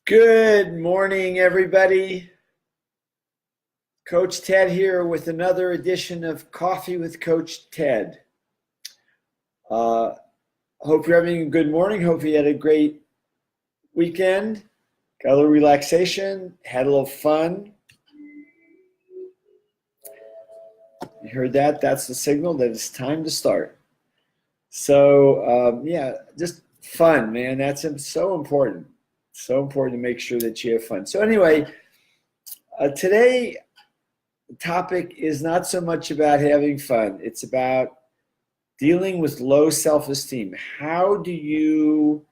Good morning, everybody. Coach Ted here with another edition of Coffee with Coach Ted. Hope you're having a good morning. Hope you had a great weekend. Got a little relaxation, had a little fun. You heard that? That's the signal that it's time to start. So, just fun, man. That's so important. So important to make sure that you have fun. So anyway, today the topic is not so much about having fun. It's about dealing with low self-esteem. How do you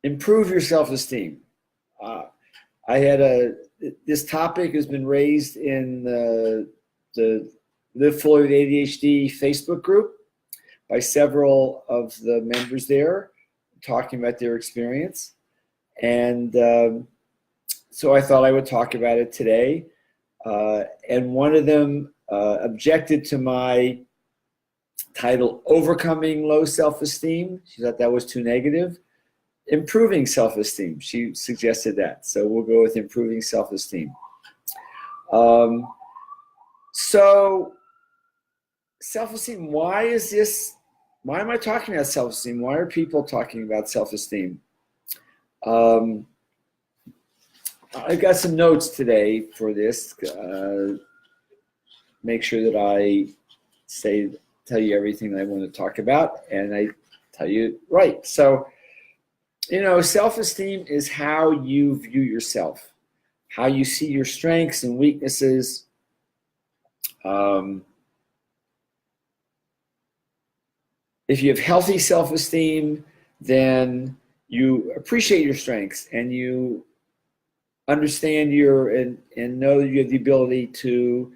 improve your self-esteem? This topic has been raised in the Live Fully with ADHD Facebook group by several of the members there, talking about their experience. And so I thought I would talk about it today. And one of them objected to my title, Overcoming Low Self-Esteem. She thought that was too negative. Improving self-esteem, she suggested that. So we'll go with improving self-esteem. So self-esteem, why am I talking about self-esteem? Why are people talking about self-esteem? I've got some notes today for this. Make sure that I tell you everything that I want to talk about, and I tell you right. So, self-esteem is how you view yourself, how you see your strengths and weaknesses. If you have healthy self-esteem, then you appreciate your strengths and you understand and know that you have the ability to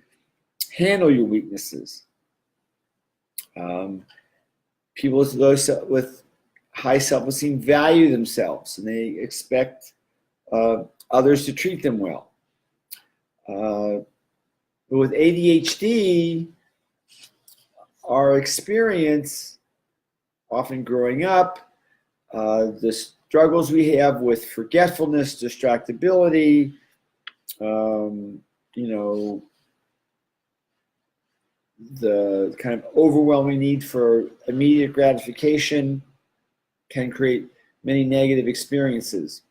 handle your weaknesses. People with high self-esteem value themselves and they expect others to treat them well. But with ADHD, our experience, often growing up, the struggles we have with forgetfulness, distractibility, the kind of overwhelming need for immediate gratification can create many negative experiences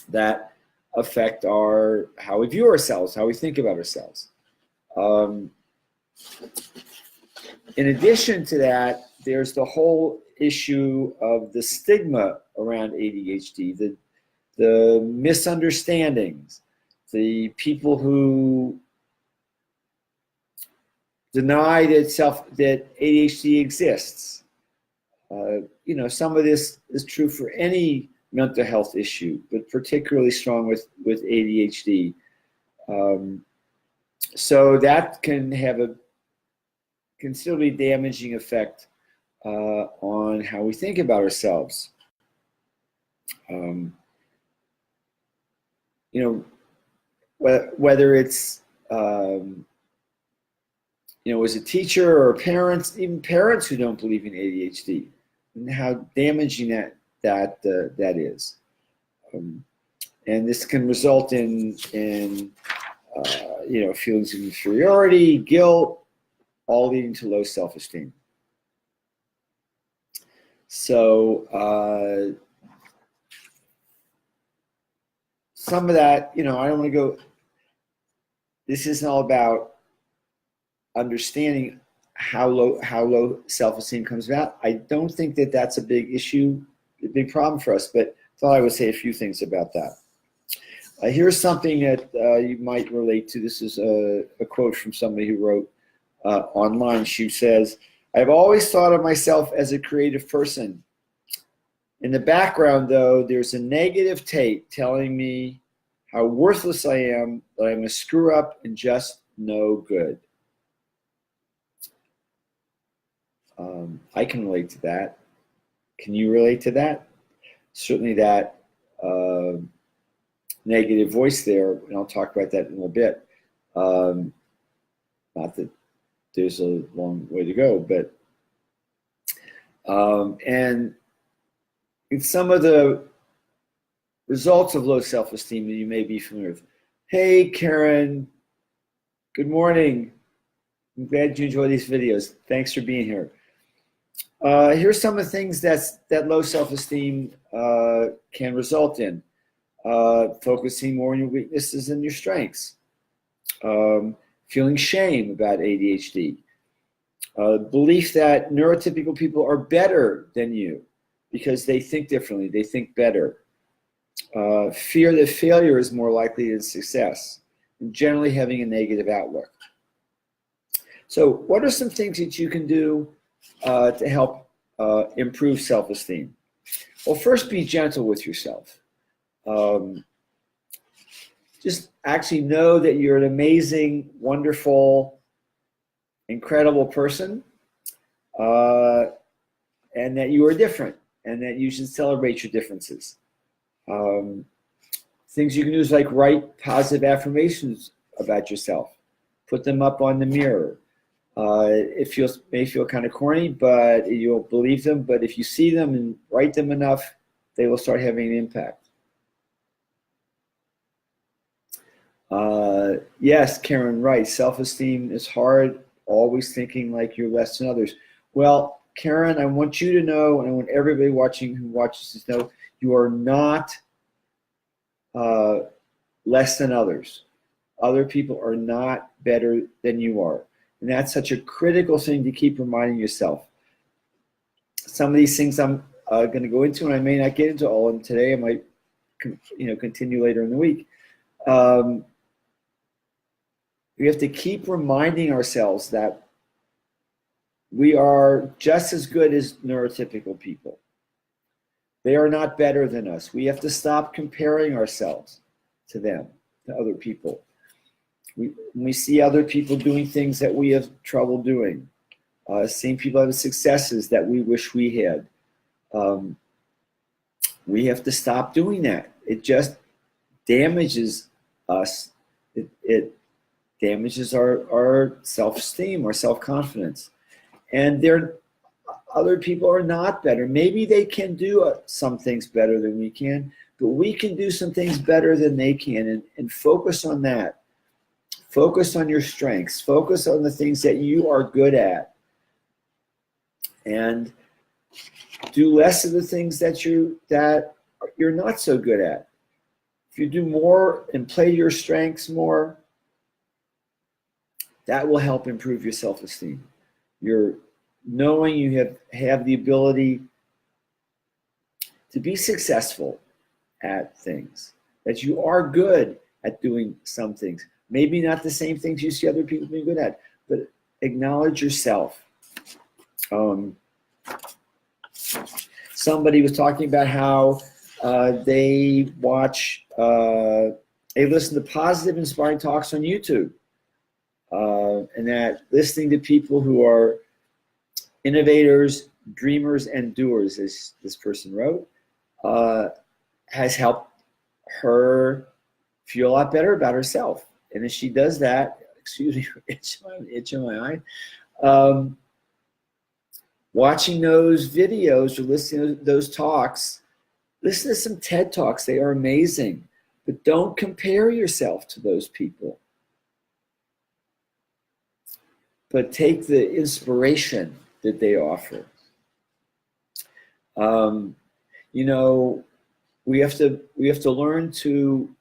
that affect how we view ourselves, how we think about ourselves. In addition to that, there's the whole issue of the stigma around ADHD, the misunderstandings, the people who deny that ADHD exists. Some of this is true for any mental health issue, but particularly strong with ADHD. So that can still be damaging effect on how we think about ourselves. Whether it's as a teacher or parents, even parents who don't believe in ADHD, and how damaging that is. And this can result in feelings of inferiority, guilt, all leading to low self-esteem. So some of that, I don't want to go, this isn't all about understanding how low self-esteem comes about. I don't think that that's a big issue, a big problem for us, but thought I would say a few things about that. Here's something that you might relate to. This is a quote from somebody who wrote online. She says, "I've always thought of myself as a creative person. In the background, though, there's a negative tape telling me how worthless I am, that I'm a screw up and just no good." I can relate to that. Can you relate to that? Certainly that negative voice there, and I'll talk about that in a little bit. Not that there's a long way to go, but and in some of the results of low self-esteem that you may be familiar with. Hey, Karen. Good morning. I'm glad you enjoy these videos. Thanks for being here. Here's some of the things that low self-esteem can result in. Focusing more on your weaknesses than your strengths. Feeling shame about ADHD. Belief that neurotypical people are better than you because they think differently, they think better. Fear that failure is more likely than success, and generally having a negative outlook. So what are some things that you can do to help improve self-esteem? Well, first, be gentle with yourself. Just actually know that you're an amazing, wonderful, incredible person, and that you are different, and that you should celebrate your differences. Things you can do is like write positive affirmations about yourself. Put them up on the mirror. It may feel kind of corny, but you'll believe them. But if you see them and write them enough, they will start having an impact. Yes, Karen, right. Self-esteem is hard, always thinking like you're less than others. Well, Karen, I want you to know, and I want everybody watching who watches this to know, you are not less than others. Other people are not better than you are. And that's such a critical thing to keep reminding yourself. Some of these things I'm going to go into, and I may not get into all of them today. I might continue later in the week. We have to keep reminding ourselves that we are just as good as neurotypical people. They are not better than us. We have to stop comparing ourselves to them, to other people. We see other people doing things that we have trouble doing. Seeing people have successes that we wish we had. We have to stop doing that. It just damages us. It damages our self-esteem, our self-confidence. And other people are not better. Maybe they can do some things better than we can, but we can do some things better than they can, and focus on that. Focus on your strengths. Focus on the things that you are good at. And do less of the things that you're not so good at. If you do more and play your strengths more, that will help improve your self-esteem. You're knowing you have the ability to be successful at things, that you are good at doing some things. Maybe not the same things you see other people being good at, but acknowledge yourself. Somebody was talking about how they listen to positive, inspiring talks on YouTube. And that listening to people who are innovators, dreamers, and doers, as this person wrote, has helped her feel a lot better about herself. And as she does that, excuse me for itch in my eye, watching those videos or listening to those talks, listen to some TED Talks. They are amazing. But don't compare yourself to those people. But take the inspiration that they offer. We have to learn to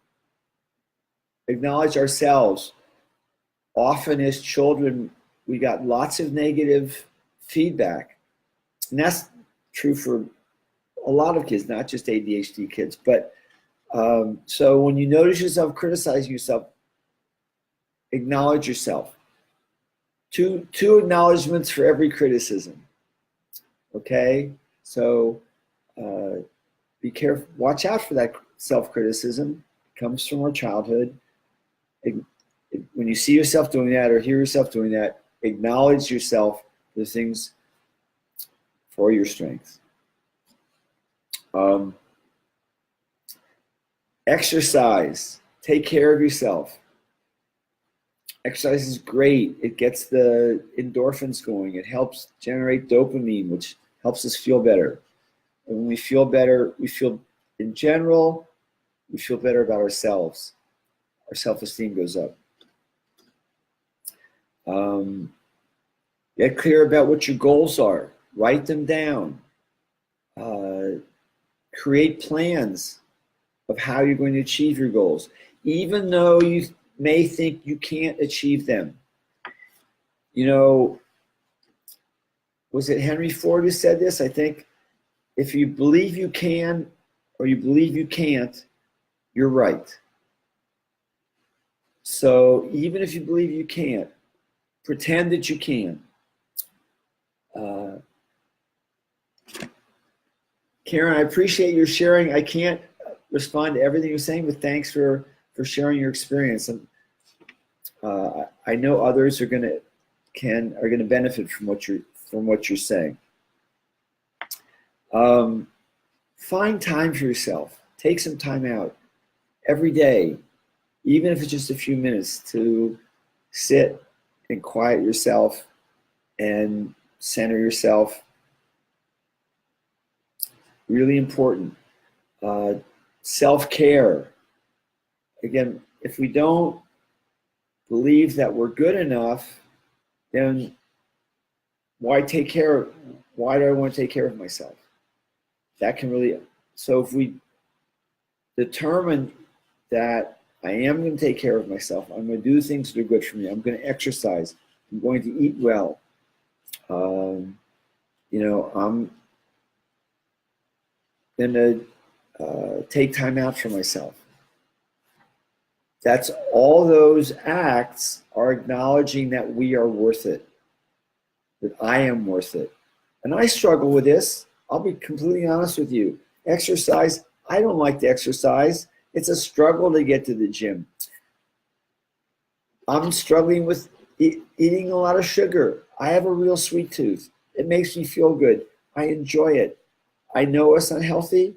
acknowledge ourselves. Often as children, we got lots of negative feedback. And that's true for a lot of kids, not just ADHD kids. But so when you notice yourself criticizing yourself, acknowledge yourself. Two acknowledgments for every criticism. Okay? So be careful. Watch out for that self-criticism. It comes from our childhood. When you see yourself doing that or hear yourself doing that, acknowledge yourself, the things for your strengths. Exercise. Take care of yourself. Exercise is great. It gets the endorphins going. It helps generate dopamine, which helps us feel better. And when we feel better, we feel, in general, we feel better about ourselves. Our self-esteem goes up. Get clear about what your goals are. Write them down. Create plans of how you're going to achieve your goals, even though you may think you can't achieve them. You know, was it Henry Ford who said this? I think if you believe you can or you believe you can't, you're right. So even if you believe you can't, pretend that you can. Karen, I appreciate your sharing. I can't respond to everything you're saying, but thanks for sharing your experience. And I know others are going to benefit from what you're saying. Find time for yourself. Take some time out every day, even if it's just a few minutes, to sit and quiet yourself and center yourself. Really important. Self-care. Again, if we don't believe that we're good enough, then why do I want to take care of myself? That can really, so if we determine that I am going to take care of myself, I'm going to do things that are good for me, I'm going to exercise, I'm going to eat well, I'm going to take time out for myself. That's all those acts are acknowledging that we are worth it, that I am worth it. And I struggle with this. I'll be completely honest with you. Exercise, I don't like to exercise. It's a struggle to get to the gym. I'm struggling with eating a lot of sugar. I have a real sweet tooth. It makes me feel good. I enjoy it. I know it's unhealthy,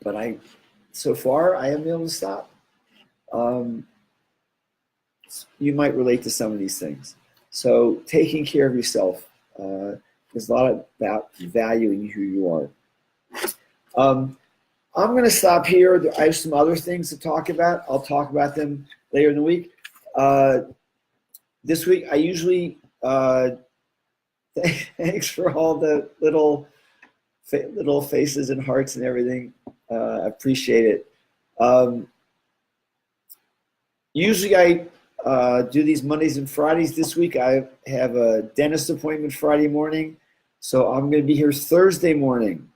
but so far I haven't been able to stop. You might relate to some of these things. So taking care of yourself is a lot about valuing who you are. I'm going to stop here. I have some other things to talk about. I'll talk about them later in the week. This week, I usually, thanks for all the little faces and hearts and everything. I appreciate it. Usually I do these Mondays and Fridays. This week I have a dentist appointment Friday morning, so I'm going to be here Thursday morning.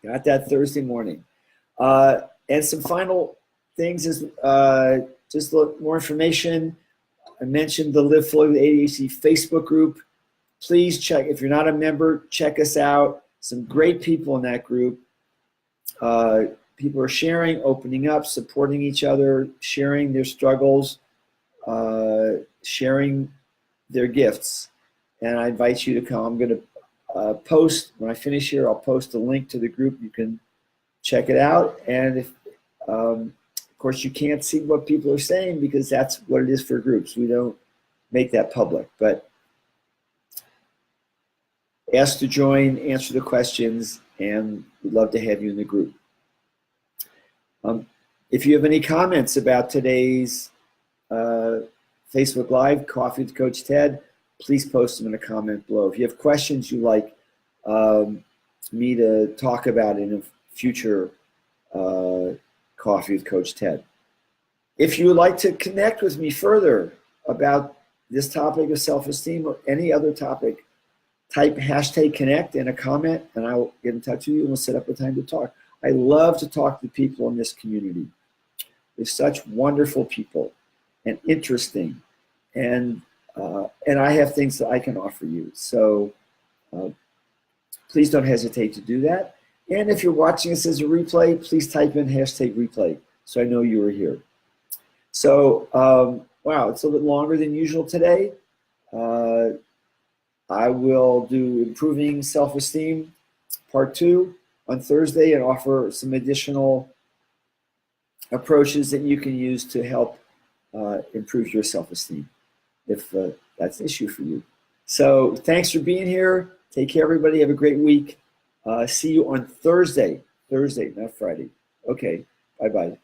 Got that Thursday morning. And some final things is just a little more information. I mentioned the Live Fully with ADHD Facebook group. Please check, if you're not a member, check us out. Some great people in that group. People are sharing, opening up, supporting each other, sharing their struggles, sharing their gifts. And I invite you to come. I'm going to post, when I finish here, I'll post a link to the group. You can check it out. And if, of course, you can't see what people are saying because that's what it is for groups. We don't make that public. But ask to join, answer the questions, and we'd love to have you in the group. If you have any comments about today's Facebook Live, Coffee with Coach Ted, please post them in a comment below. If you have questions you'd like me to talk about in a future Coffee with Coach Ted. If you would like to connect with me further about this topic of self-esteem or any other topic, type #connect in a comment and I will get in touch with you and we'll set up a time to talk. I love to talk to people in this community. They're such wonderful people and interesting, and I have things that I can offer you. So please don't hesitate to do that. And if you're watching this as a replay, please type in #replay so I know you were here. So, wow, it's a little bit longer than usual today. I will do Improving Self-Esteem Part 2 on Thursday and offer some additional approaches that you can use to help improve your self-esteem if that's an issue for you. So thanks for being here. Take care, everybody. Have a great week. See you on Thursday. Thursday, not Friday. Okay. Bye bye.